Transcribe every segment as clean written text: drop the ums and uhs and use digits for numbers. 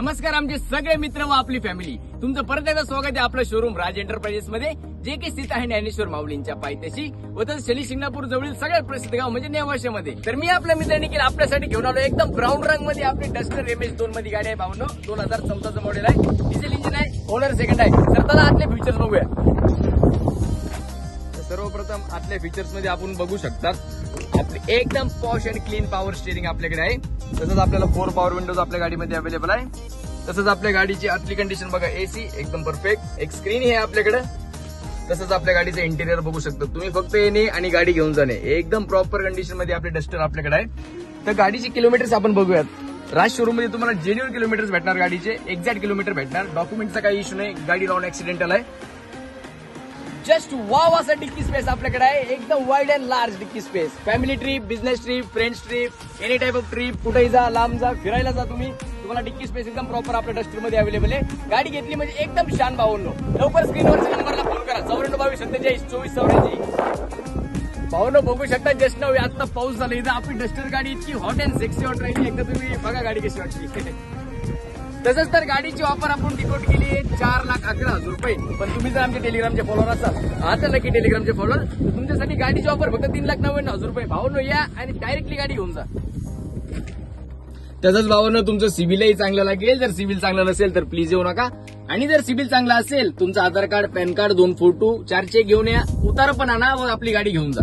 नमस्कार आमचे सगळे मित्र व आपली फॅमिली, तुमचं परत एकदा स्वागत आहे आपलं शोरूम राज एंटरप्राइजेस मध्ये, जे की स्थित आहे ज्ञानेश्वर माऊलींच्या पायथ्याशी व शनी शिंगणापूर जवळील सगळ्यात प्रसिद्ध गाव म्हणजे नेवाशामध्ये. तर मी आपल्या मित्रांनी केलं आपल्यासाठी घेऊन आलो एकदम ब्राऊन रंग मध्ये आपली डस्टर MS2 मध्ये गाडी आहे भावनो. 2014चं मॉडेल आहे, डिझेल इंजिन आहे, ओनर सेकंड आहे. तर त्याला आतले फीचर्स बघूया. सर्वप्रथम आतल्या फीचर्स मध्ये आपण बघू शकतात आपली एकदम posh and clean power steering आपल्याकडे आहे. तसंच आपल्याला 4 पॉवर विंडोज आपल्या गाडीमध्ये अवेलेबल आहे. तसंच आपल्या गाडीची आतली कंडिशन बघा, AC एकदम परफेक्ट, एक स्क्रीन आहे आपल्याकडे. तसंच आपल्या गाडीचं इंटेरियर बघू शकता तुम्ही, फक्त येणे आणि गाडी घेऊन जाणे एकदम प्रॉपर कंडिशन मध्ये आपले डस्टर आपल्याकडे आहे. तर गाडीची किलोमीटर्स आपण बघूयात. राज शोरूम मध्ये तुम्हाला जेन्युइन किलोमीटर्स भेटणार, गाडीचे एक्झॅक्ट किलोमीटर भेटणार. डॉक्युमेंटचा काही इश्यू नाही, गाडी लावून ऍक्सिडेंटल आहे. जस्ट वाव असा डिक्की स्पेस आपल्याकडे आहे, एकदम wide and large dicky space. Family trip, business trip, friends trip, any type of trip, कुठेही जा, लांब जा, फिरायला जा तुम्हाला डिक्की स्पेस एकदम प्रॉपर आपल्या डस्टर मध्ये अवेलेबल आहे. गाडी घेतली म्हणजे एकदम शान भावनो. लवकर स्क्रीनवरच्या नंबरला फोन करा, 9422472444. भावनो बघू शकता जस्ट नाव आता पाऊस झाला इथं आपली डस्टर गाडी इतकी हॉट अँड सेक्सी हॉट राहिली. एकदा तुम्ही बघा गाडी कशी वाटली. तसंच तर गाडीची ऑफर आपण डिकोट केली आहे 4,11,000 रुपये. पण तुम्ही जर आमच्या टेलिग्रामचे फॉलोअर असाल, आता नक्की टेलिग्रामचे फॉलोअर, तर तुमच्यासाठी गाडीची ऑफर फक्त 3,99,000 रुपये. भावनो या आणि डायरेक्टली गाडी घेऊन जा. तसंच भावनो तुमचं सिव्हिलही चांगलं लागेल. जर सिव्हिल चांगलं नसेल तर प्लीज येऊ नका. आणि जर सिव्हिल चांगला असेल, तुमचं Aadhaar card, PAN card, 2 photo, 4 cheque घेऊन या, उतारा पण आणा व आपली गाडी घेऊन जा.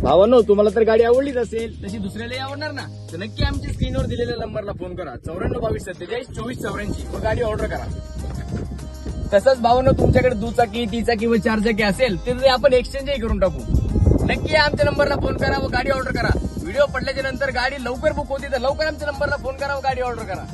भावांनो तुम्हाला तर गाडी आवडलीच असेल, तशी दुसऱ्यालाही आवडणार ना, तर नक्की आमच्या स्क्रीनवर दिलेल्या नंबरला फोन करा, 9422472484 व गाडी ऑर्डर करा. तसंच भावांनो तुमच्याकडे दुचाकी, तिचाकी व 4 चाकी असेल तर आपण एक्सचेंजही करून टाकू. नक्की आमच्या नंबरला फोन करा व गाडी ऑर्डर करा. व्हिडिओ पडल्याच्या नंतर गाडी लवकर बुक होती तर लवकर आमच्या नंबरला फोन करा व गाडी ऑर्डर करा.